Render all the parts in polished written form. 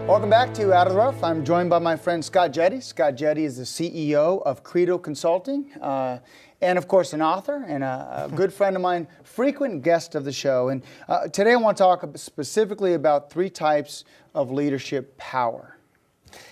Welcome back to Out of the Rough. I'm joined by my friend Scott Jette. Scott Jette is the CEO of Credo Consulting, and of course an author and a good friend of mine, frequent guest of the show. And today I want to talk specifically about 3 types of leadership power.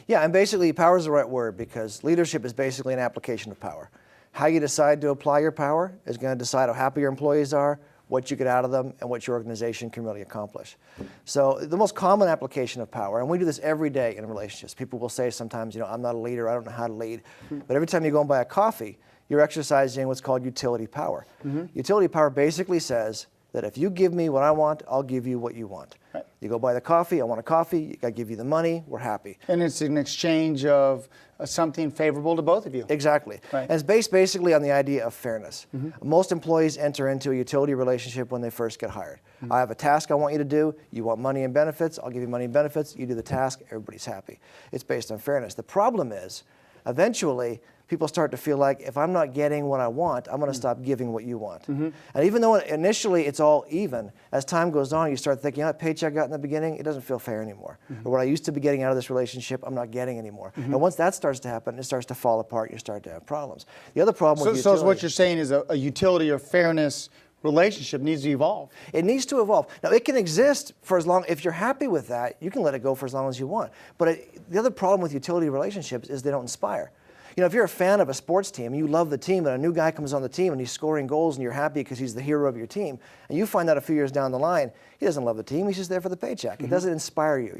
Yeah, and basically power is the right word because leadership is basically an application of power. How you decide to apply your power is going to decide how happy your employees are, what you get out of them, and what your organization can really accomplish. So the most common application of power, and we do this every day in relationships. People will say sometimes, I'm not a leader, I don't know how to lead. But every time you go and buy a coffee, you're exercising what's called utility power. Utility power basically says that if you give me what I want, I'll give you what you want. Right. You go buy the coffee, I want a coffee, I give you the money, we're happy. And it's an exchange of something favorable to both of you. Exactly. Right. And it's based basically on the idea of fairness. Most employees enter into a utility relationship when they first get hired. I have a task I want you to do, you want money and benefits, I'll give you money and benefits, you do the task, everybody's happy. It's based on fairness. The problem is, eventually, people start to feel like if I'm not getting what I want, I'm going to stop giving what you want. And even though initially it's all even, as time goes on, you start thinking, that paycheck I got in the beginning, it doesn't feel fair anymore. Or what I used to be getting out of this relationship, I'm not getting anymore. And once that starts to happen, it starts to fall apart, you start to have problems. The other problem with utility... So what you're saying is a utility or fairness relationship needs to evolve. It needs to evolve. Now, it can exist for as long, if you're happy with that, you can let it go for as long as you want. But the other problem with utility relationships is they don't inspire. If you're a fan of a sports team, you love the team, and a new guy comes on the team and he's scoring goals and you're happy because he's the hero of your team, and you find out a few years down the line, he doesn't love the team, he's just there for the paycheck. It doesn't inspire you,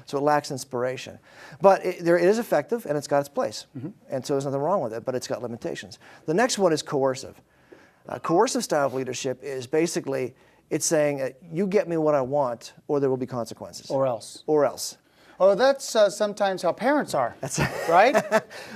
So it lacks inspiration. But it is effective and it's got its place. And so there's nothing wrong with it, but it's got limitations. The next one is coercive. Coercive style of leadership is basically, it's saying, you get me what I want or there will be consequences. Or else. Or else. Oh, that's sometimes how parents are, that's right?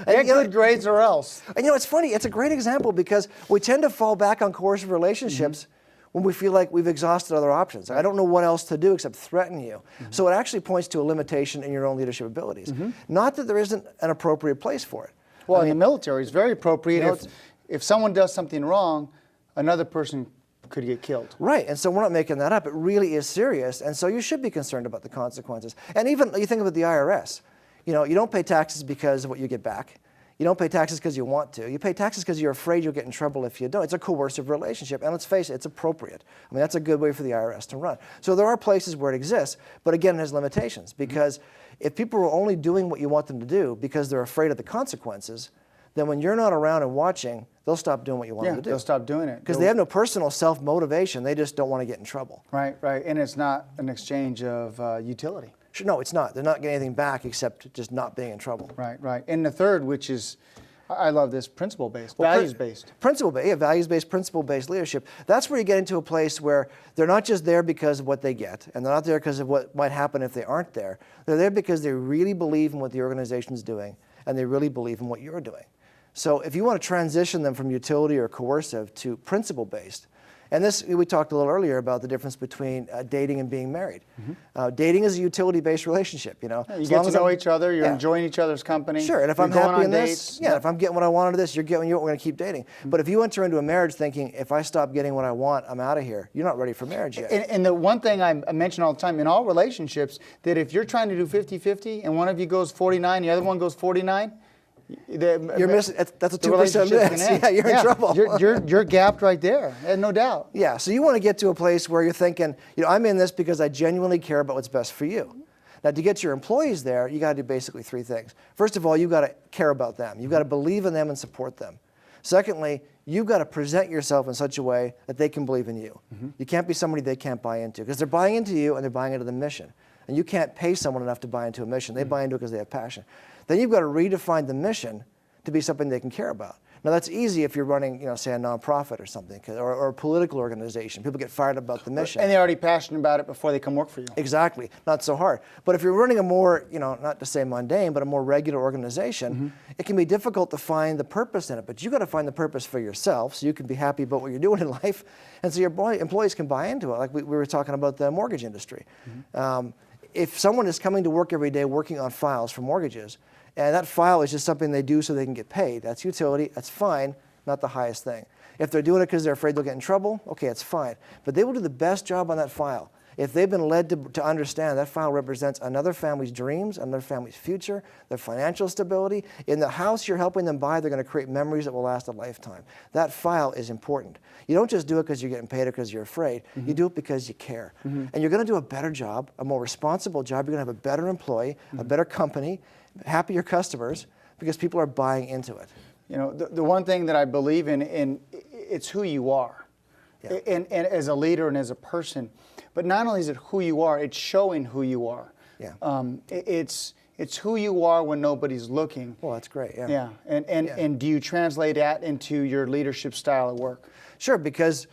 Get good grades or else. And it's funny, it's a great example because we tend to fall back on coercive relationships when we feel like we've exhausted other options. I don't know what else to do except threaten you. So it actually points to a limitation in your own leadership abilities. Not that there isn't an appropriate place for it. Well, in the military, it's very appropriate. If someone does something wrong, another person could get killed. Right, and so we're not making that up. It really is serious, and so you should be concerned about the consequences. And even, you think about the IRS. You don't pay taxes because of what you get back. You don't pay taxes because you want to. You pay taxes because you're afraid you'll get in trouble if you don't. It's a coercive relationship, and let's face it, it's appropriate. I mean, that's a good way for the IRS to run. So there are places where it exists, but again, it has limitations, because if people are only doing what you want them to do because they're afraid of the consequences, then when you're not around and watching, they'll stop doing what you want them to do. They'll stop doing it. Because they have no personal self-motivation. They just don't want to get in trouble. Right. And it's not an exchange of utility. No, it's not. They're not getting anything back except just not being in trouble. Right. And the third, which is, I love this, principle-based, values-based. Values-based, principle-based leadership. That's where you get into a place where they're not just there because of what they get, and they're not there because of what might happen if they aren't there. They're there because they really believe in what the organization's doing, and they really believe in what you're doing. So if you want to transition them from utility or coercive to principle-based, and this, we talked a little earlier about the difference between dating and being married. Dating is a utility-based relationship, You get to know each other, you're enjoying each other's company. Sure, and if I'm happy in this, if I'm getting what I want out of this, you're getting what we're going to keep dating. But if you enter into a marriage thinking, if I stop getting what I want, I'm out of here, you're not ready for marriage yet. And the one thing I mention all the time in all relationships, that if you're trying to do 50-50 and one of you goes 49, the other one goes 49, you're missing. That's a 2% miss. Yeah, you're in trouble. You're gapped right there, no doubt. Yeah, so you want to get to a place where you're thinking, I'm in this because I genuinely care about what's best for you. Now, to get your employees there, you got to do basically 3 things. First of all, you've got to care about them. You've got to believe in them and support them. Secondly, you've got to present yourself in such a way that they can believe in you. You can't be somebody they can't buy into, because they're buying into you and they're buying into the mission. And you can't pay someone enough to buy into a mission. They buy into it because they have passion. Then you've got to redefine the mission to be something they can care about. Now, that's easy if you're running, say, a nonprofit or something, or a political organization. People get fired about the mission. And they're already passionate about it before they come work for you. Exactly. Not so hard. But if you're running a more, not to say mundane, but a more regular organization, it can be difficult to find the purpose in it. But you've got to find the purpose for yourself so you can be happy about what you're doing in life, and so your employees can buy into it. Like we were talking about the mortgage industry. If someone is coming to work every day working on files for mortgages, and that file is just something they do so they can get paid, that's utility, that's fine, not the highest thing. If they're doing it because they're afraid they'll get in trouble, okay, it's fine. But they will do the best job on that file If they've been led to understand that file represents another family's dreams, another family's future, their financial stability, in the house you're helping them buy, they're going to create memories that will last a lifetime. That file is important. You don't just do it because you're getting paid or because you're afraid. You do it because you care. And you're going to do a better job, a more responsible job. You're going to have a better employee, a better company, happier customers, because people are buying into it. You know, the one thing that I believe in it's who you are, and as a leader and as a person. But not only is it who you are, it's showing who you are. Yeah. It's who you are when nobody's looking. Well, that's great. Yeah. Yeah. And do you translate that into your leadership style at work? Sure, because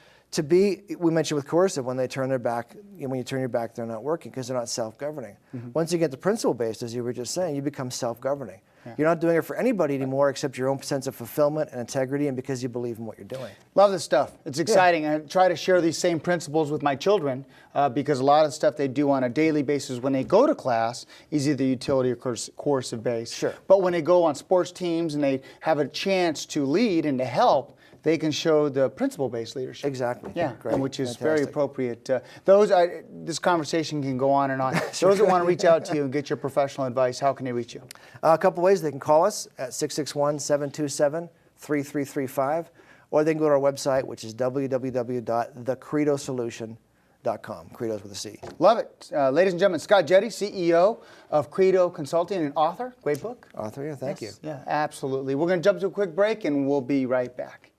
we mentioned with coercive, when they turn their back, when you turn your back, they're not working because they're not self-governing. Once you get the principle-based, as you were just saying, you become self-governing. You're not doing it for anybody anymore except your own sense of fulfillment and integrity and because you believe in what you're doing. Love this stuff. It's exciting. I try to share these same principles with my children because a lot of stuff they do on a daily basis when they go to class is either utility or coercive based. Sure. But when they go on sports teams and they have a chance to lead and to help, they can show the principle-based leadership. Exactly. Yeah, great. and which is Fantastic. very appropriate. This conversation can go on and on. Those that want to reach out to you and get your professional advice, how can they reach you? A couple ways. They can call us at 661-727-3335, or they can go to our website, which is www.thecredosolution.com. Credo's with a C. Love it. Ladies and gentlemen, Scott Jette, CEO of Credo Consulting and author. Great book. Author, yeah, thank you. Yeah, absolutely. We're going to jump to a quick break and we'll be right back.